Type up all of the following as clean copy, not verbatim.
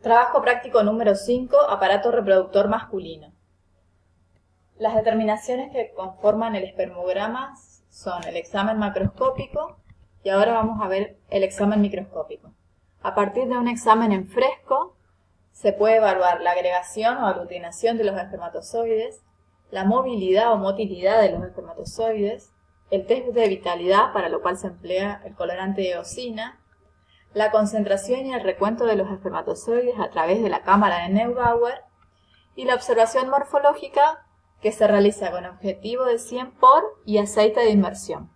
Trabajo práctico número 5, aparato reproductor masculino. Las determinaciones que conforman el espermograma son el examen macroscópico y ahora vamos a ver el examen microscópico. A partir de un examen en fresco se puede evaluar la agregación o aglutinación de los espermatozoides, la movilidad o motilidad de los espermatozoides, el test de vitalidad, para lo cual se emplea el colorante eosina, la concentración y el recuento de los espermatozoides a través de la cámara de Neubauer y la observación morfológica que se realiza con objetivo de 100 por y aceite de inmersión.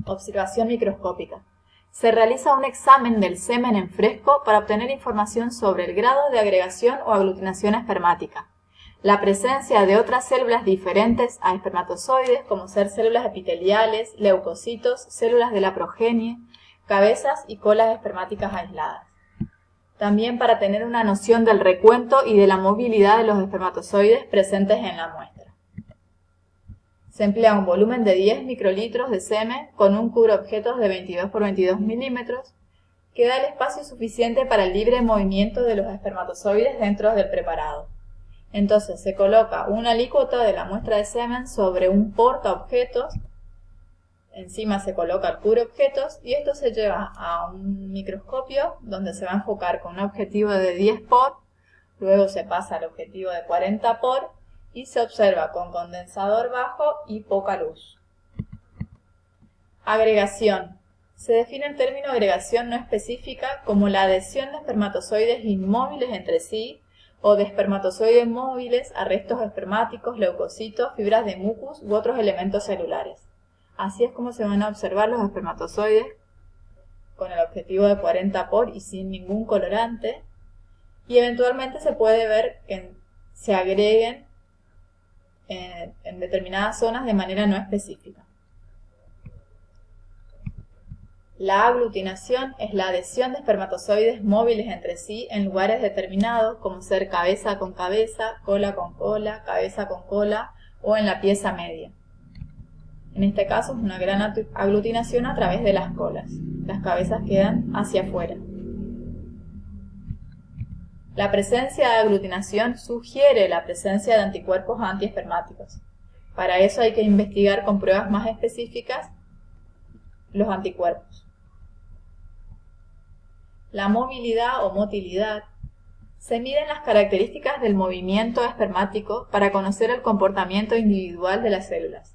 Observación microscópica. Se realiza un examen del semen en fresco para obtener información sobre el grado de agregación o aglutinación espermática, la presencia de otras células diferentes a espermatozoides, como ser células epiteliales, leucocitos, células de la progenie, cabezas y colas espermáticas aisladas. También para tener una noción del recuento y de la movilidad de los espermatozoides presentes en la muestra. Se emplea un volumen de 10 microlitros de semen con un cubreobjetos de 22 por 22 milímetros que da el espacio suficiente para el libre movimiento de los espermatozoides dentro del preparado. Entonces se coloca una alícuota de la muestra de semen sobre un portaobjetos. Encima se coloca el cubreobjetos y esto se lleva a un microscopio donde se va a enfocar con un objetivo de 10 por, luego se pasa al objetivo de 40 por y se observa con condensador bajo y poca luz. Agregación. Se define el término agregación no específica como la adhesión de espermatozoides inmóviles entre sí o de espermatozoides móviles a restos espermáticos, leucocitos, fibras de mucus u otros elementos celulares. Así es como se van a observar los espermatozoides con el objetivo de 40 por y sin ningún colorante. Y eventualmente se puede ver que se agreguen en determinadas zonas de manera no específica. La aglutinación es la adhesión de espermatozoides móviles entre sí en lugares determinados, como ser cabeza con cabeza, cola con cola, cabeza con cola o en la pieza media. En este caso es una gran aglutinación a través de las colas. Las cabezas quedan hacia afuera. La presencia de aglutinación sugiere la presencia de anticuerpos antiespermáticos. Para eso hay que investigar con pruebas más específicas los anticuerpos. La movilidad o motilidad. Se miden las características del movimiento espermático para conocer el comportamiento individual de las células,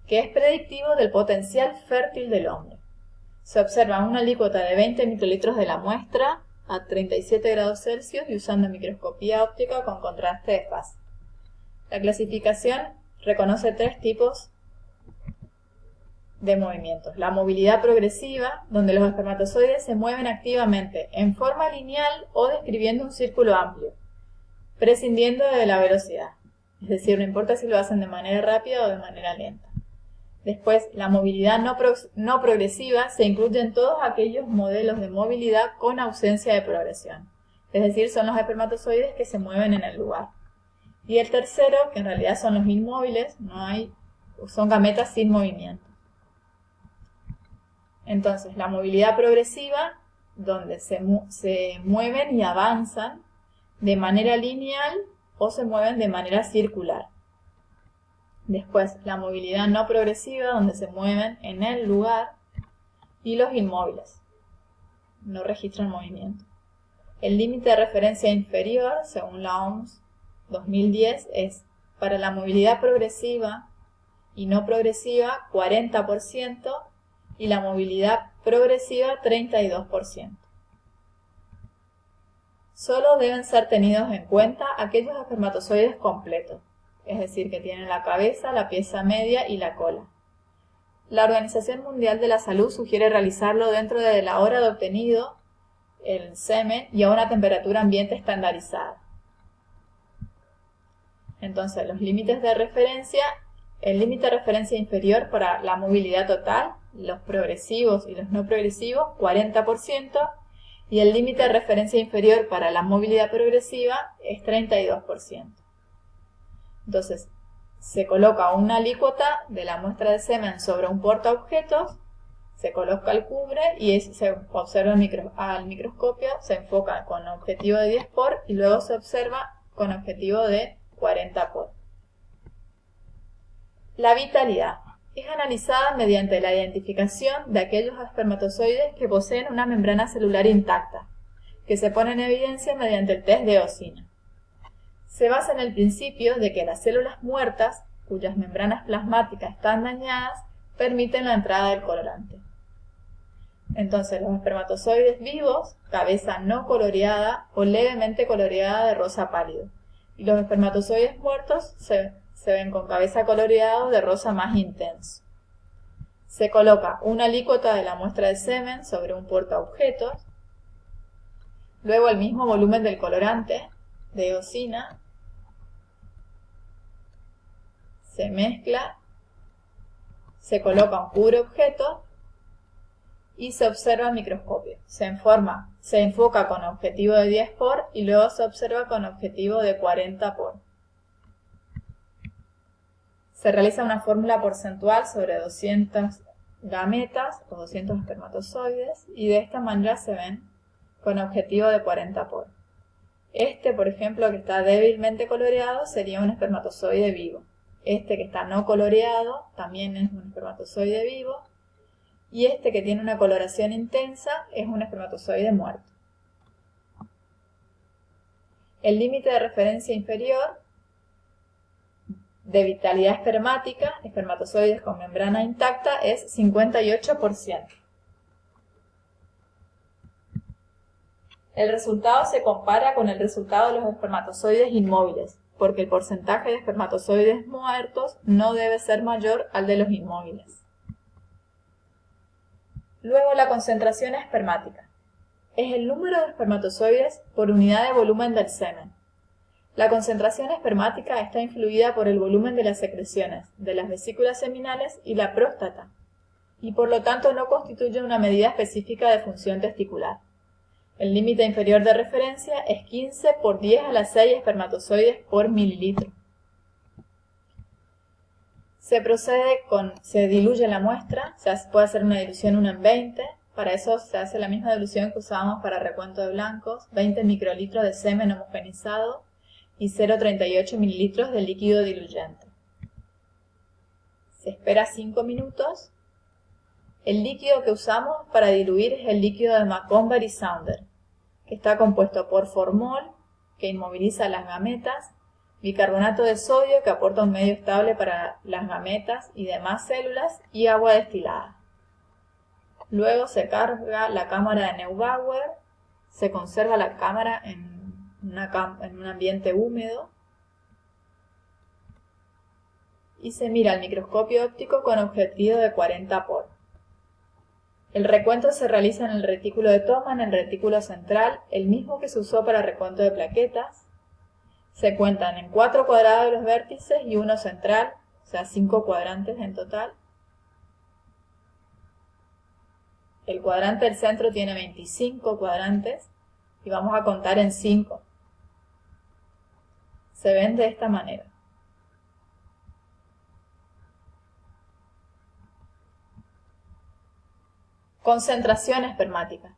que es predictivo del potencial fértil del hombre. Se observa una alícuota de 20 microlitros de la muestra a 37 grados Celsius y usando microscopía óptica con contraste de fase. La clasificación reconoce 3 tipos de movimientos. La movilidad progresiva, donde los espermatozoides se mueven activamente en forma lineal o describiendo un círculo amplio, prescindiendo de la velocidad. Es decir, no importa si lo hacen de manera rápida o de manera lenta. Después, la movilidad no progresiva se incluye en todos aquellos modelos de movilidad con ausencia de progresión. Es decir, son los espermatozoides que se mueven en el lugar. Y el tercero, que en realidad son los inmóviles, son gametas sin movimiento. Entonces, la movilidad progresiva, donde se mueven y avanzan de manera lineal o se mueven de manera circular. Después, la movilidad no progresiva, donde se mueven en el lugar, y los inmóviles, no registran movimiento. El límite de referencia inferior, según la OMS 2010, es para la movilidad progresiva y no progresiva 40% y la movilidad progresiva 32%. Solo deben ser tenidos en cuenta aquellos espermatozoides completos, es decir, que tienen la cabeza, la pieza media y la cola. La Organización Mundial de la Salud sugiere realizarlo dentro de la hora de obtenido el semen y a una temperatura ambiente estandarizada. Entonces, los límites de referencia, el límite de referencia inferior para la movilidad total, los progresivos y los no progresivos, 40%, y el límite de referencia inferior para la movilidad progresiva es 32%. Entonces, se coloca una alícuota de la muestra de semen sobre un portaobjetos, se coloca el cubre y se observa al microscopio, se enfoca con objetivo de 10 por y luego se observa con objetivo de 40 por. La vitalidad es analizada mediante la identificación de aquellos espermatozoides que poseen una membrana celular intacta, que se pone en evidencia mediante el test de eosina. Se basa en el principio de que las células muertas, cuyas membranas plasmáticas están dañadas, permiten la entrada del colorante. Entonces, los espermatozoides vivos, cabeza no coloreada o levemente coloreada de rosa pálido, y los espermatozoides muertos se ven con cabeza coloreada de rosa más intenso. Se coloca una alícuota de la muestra de semen sobre un portaobjetos, luego el mismo volumen del colorante de eosina, se mezcla, se coloca un cubreobjeto y se observa al microscopio. Se enfoca con objetivo de 10 por y luego se observa con objetivo de 40 por. Se realiza una fórmula porcentual sobre 200 gametas o 200 espermatozoides y de esta manera se ven con objetivo de 40 por. Este, por ejemplo, que está débilmente coloreado sería un espermatozoide vivo. Este que está no coloreado también es un espermatozoide vivo. Y este que tiene una coloración intensa es un espermatozoide muerto. El límite de referencia inferior de vitalidad espermática, espermatozoides con membrana intacta, es 58%. El resultado se compara con el resultado de los espermatozoides inmóviles, porque el porcentaje de espermatozoides muertos no debe ser mayor al de los inmóviles. Luego, la concentración espermática. Es el número de espermatozoides por unidad de volumen del semen. La concentración espermática está influida por el volumen de las secreciones, de las vesículas seminales y la próstata, y por lo tanto no constituye una medida específica de función testicular. El límite inferior de referencia es 15 por 10 a la 6 espermatozoides por mililitro. Se diluye la muestra, se puede hacer una dilución 1 en 20, para eso se hace la misma dilución que usábamos para recuento de blancos, 20 microlitros de semen homogenizado y 0,38 mililitros de líquido diluyente. Se espera 5 minutos. El líquido que usamos para diluir es el líquido de Macomber y Saunder, que está compuesto por formol, que inmoviliza las gametas, bicarbonato de sodio, que aporta un medio estable para las gametas y demás células, y agua destilada. Luego se carga la cámara de Neubauer, se conserva la cámara en un ambiente húmedo y se mira al microscopio óptico con objetivo de 40 por. El recuento se realiza en el retículo de toma, en el retículo central, el mismo que se usó para recuento de plaquetas. Se cuentan en 4 cuadrados los vértices y uno central, o sea 5 cuadrantes en total. El cuadrante del centro tiene 25 cuadrantes y vamos a contar en 5. Se ven de esta manera. Concentración espermática.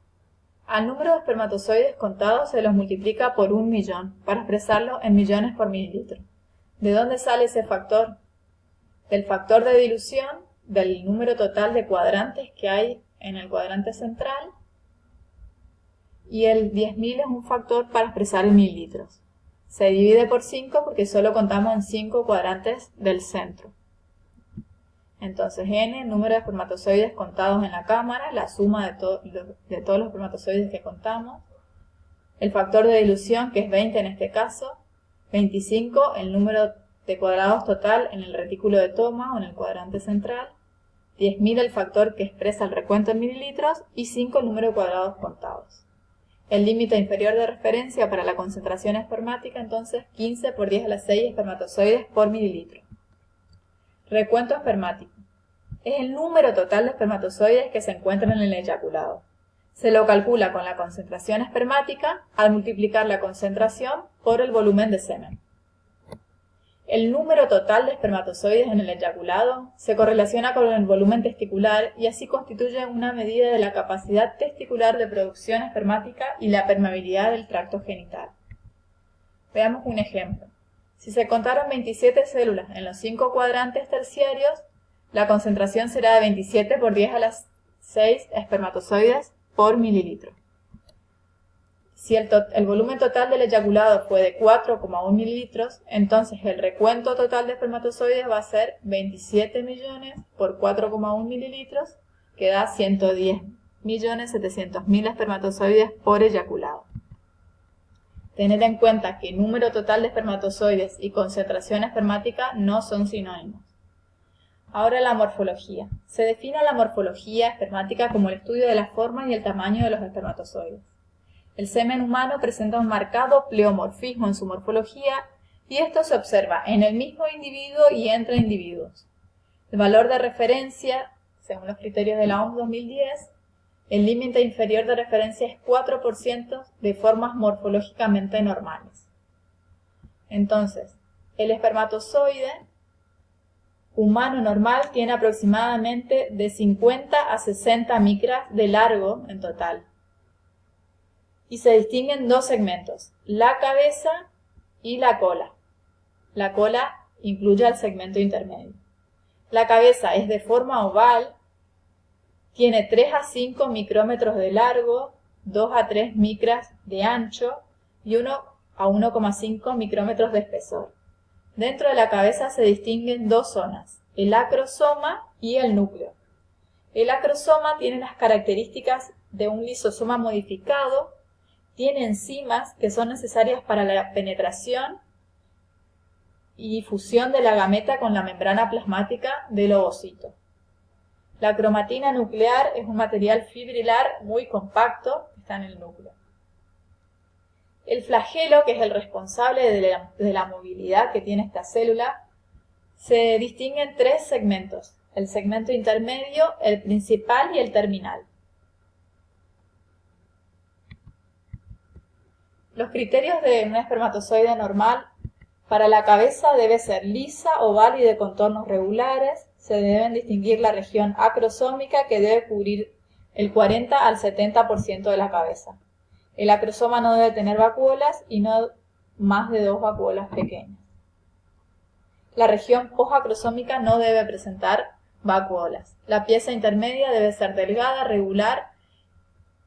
Al número de espermatozoides contados se los multiplica por 1.000.000 para expresarlo en millones por mililitro. ¿De dónde sale ese factor? Del factor de dilución del número total de cuadrantes que hay en el cuadrante central, y el 10.000 es un factor para expresar en mililitros. Se divide por 5 porque solo contamos en 5 cuadrantes del centro. Entonces n, número de espermatozoides contados en la cámara, la suma de todos los espermatozoides que contamos, el factor de dilución, que es 20 en este caso, 25 el número de cuadrados total en el retículo de toma o en el cuadrante central, 10.000 el factor que expresa el recuento en mililitros y 5 el número de cuadrados contados. El límite inferior de referencia para la concentración espermática, entonces, 15 por 10 a la 6 espermatozoides por mililitro. Recuento espermático. Es el número total de espermatozoides que se encuentran en el eyaculado. Se lo calcula con la concentración espermática al multiplicar la concentración por el volumen de semen. El número total de espermatozoides en el eyaculado se correlaciona con el volumen testicular y así constituye una medida de la capacidad testicular de producción espermática y la permeabilidad del tracto genital. Veamos un ejemplo. Si se contaron 27 células en los 5 cuadrantes terciarios, la concentración será de 27 por 10 a la 6 espermatozoides por mililitro. Si el volumen total del eyaculado fue de 4,1 mililitros, entonces el recuento total de espermatozoides va a ser 27 millones por 4,1 mililitros, que da 110.700.000 espermatozoides por eyaculado. Tener en cuenta que número total de espermatozoides y concentración espermática no son sinónimos. Ahora la morfología. Se define la morfología espermática como el estudio de la forma y el tamaño de los espermatozoides. El semen humano presenta un marcado pleomorfismo en su morfología y esto se observa en el mismo individuo y entre individuos. El valor de referencia, según los criterios de la OMS 2010, el límite inferior de referencia es 4% de formas morfológicamente normales. Entonces, el espermatozoide humano normal tiene aproximadamente de 50 a 60 micras de largo en total. Y se distinguen dos segmentos, la cabeza y la cola. La cola incluye al segmento intermedio. La cabeza es de forma oval, tiene 3 a 5 micrómetros de largo, 2 a 3 micras de ancho y 1 a 1,5 micrómetros de espesor. Dentro de la cabeza se distinguen dos zonas, el acrosoma y el núcleo. El acrosoma tiene las características de un lisosoma modificado, tiene enzimas que son necesarias para la penetración y fusión de la gameta con la membrana plasmática del ovocito. La cromatina nuclear es un material fibrilar muy compacto que está en el núcleo. El flagelo, que es el responsable de la movilidad que tiene esta célula, se distingue en tres segmentos, el segmento intermedio, el principal y el terminal. Los criterios de un espermatozoide normal: para la cabeza debe ser lisa, oval y de contornos regulares. Se deben distinguir la región acrosómica, que debe cubrir el 40 al 70% de la cabeza. El acrosoma no debe tener vacuolas y no más de 2 vacuolas pequeñas. La región posacrosómica no debe presentar vacuolas. La pieza intermedia debe ser delgada, regular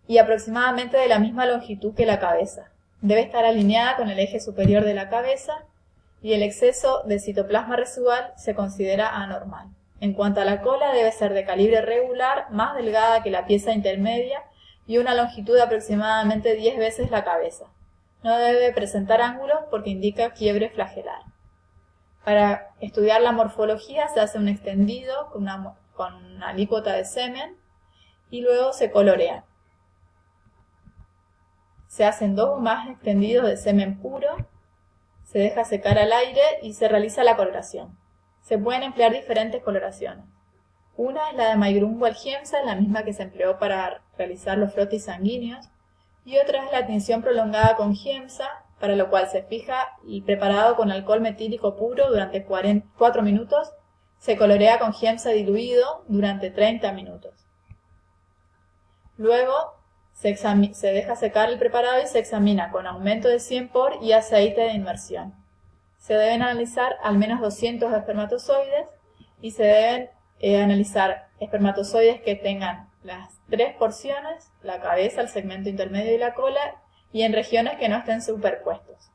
y aproximadamente de la misma longitud que la cabeza. Debe estar alineada con el eje superior de la cabeza y el exceso de citoplasma residual se considera anormal. En cuanto a la cola, debe ser de calibre regular, más delgada que la pieza intermedia y una longitud de aproximadamente 10 veces la cabeza. No debe presentar ángulos porque indica quiebre flagelar. Para estudiar la morfología se hace un extendido con una alícuota de semen y luego se colorea. Se hacen 2 o más extendidos de semen puro, se deja secar al aire y se realiza la coloración. Se pueden emplear diferentes coloraciones. Una es la de Maigrum-Walchiemsa, la misma que se empleó para realizar los frotis sanguíneos, y otra es la tinción prolongada con Giemsa, para lo cual se fija el preparado con alcohol metílico puro durante 4 minutos, se colorea con Giemsa diluido durante 30 minutos. Luego se deja secar el preparado y se examina con aumento de 100 por y aceite de inmersión. Se deben analizar al menos 200 espermatozoides y se deben analizar espermatozoides que tengan las 3 porciones, la cabeza, el segmento intermedio y la cola, y en regiones que no estén superpuestos.